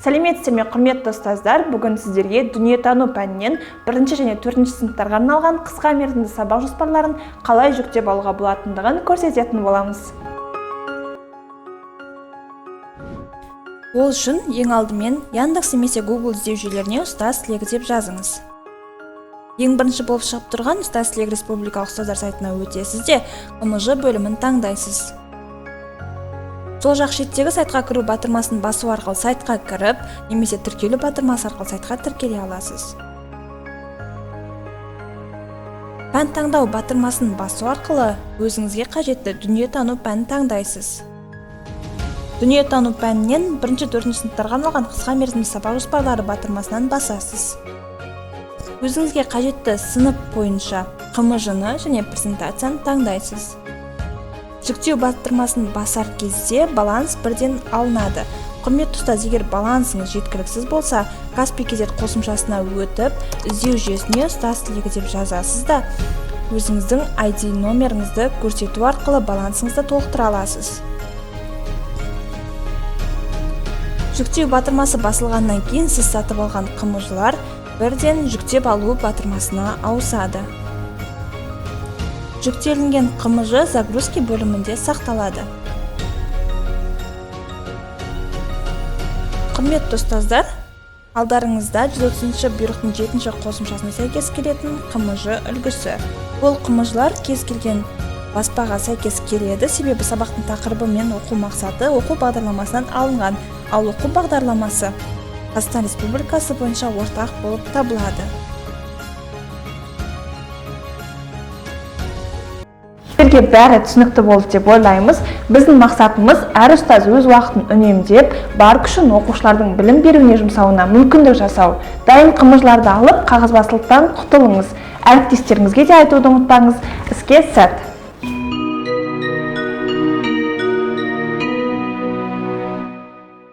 Сәлеметсіздер ме, құрметті ұстаздар, бүгін сіздерге дүниетану пәнінен 1 және 4 сыныптарға арналған қысқа мерзімді сабақ жоспарларын қалай жүктеп алуға болатындығын көрсететін боламыз. Ол үшін ең алдымен Яндекс немесе Google іздеу жүйелеріне ұстаз слегі деп жазыңыз. Ең бірінші болып шығып тұрған ұстаз слегі республикалық ұстаздар сайтына өтесіз де ымж бөлімін таңдайсыз. Сол жақ шеттегі сайтқа кіру батырмасын басу арқылы сайтқа кіріп, немесе тіркелу батырмасы арқылы сайтқа тіркеле аласыз. Пән таңдау батырмасын басу арқылы өзіңізге қажетті дүниетану пәнін таңдайсыз. Дүниетану пәнінен 1-4 сыныптарға арналған қысқа мерзімді сабақ жоспарлары батырмасынан басасыз. Өзіңізге қажетті сынып бойынша қымжыны және презентацияны таңдайсыз. Жүктеу батырмасын басар кезде баланс бірден алынады. Құрметті ұстаз, егер балансыңыз жеткіліксіз болса, Каспий кезет қосымшасына өтіп, іздеу жүйесіне ұстаз слегі деп жазасыз да, өзіңіздің ID номеріңізді көрсету арқылы балансыңызды толықтыра аласыз. Жүктеу батырмасы басылғаннан кейін сіз сатып алған қымжылар бірден жүктеп алу батырмасына ауысады. Жүктелінген қымжы загрузки бөлімінде сақталады. Құрметті ұстаздар, алдарыңызда 130 бұйрықтың 7 қосымшасына сәйкес келетін қымжы үлгісі. Бұл қымжылар кез келген баспаға сәйкес келеді, себебі сабақтың тақырыбы мен оқу мақсаты оқу бағдарламасынан алынған, ал оқу бағдарламасы Қазақстан Республикасы бойынша ортақ болып табылады. Сіздерге бәрі түсінікті болды деп ойлаймыз. Біздің мақсатымыз әр ұстаз өз уақытын үнемдеп, бар күшін оқушылардың білім беруіне жұмсауына мүмкіндік жасау. Дайын қымжыларды алып, қағазбастылықтан құтылыңыз. Әріптестеріңізге де айтуды ұмытпаңыз. Іске сәт!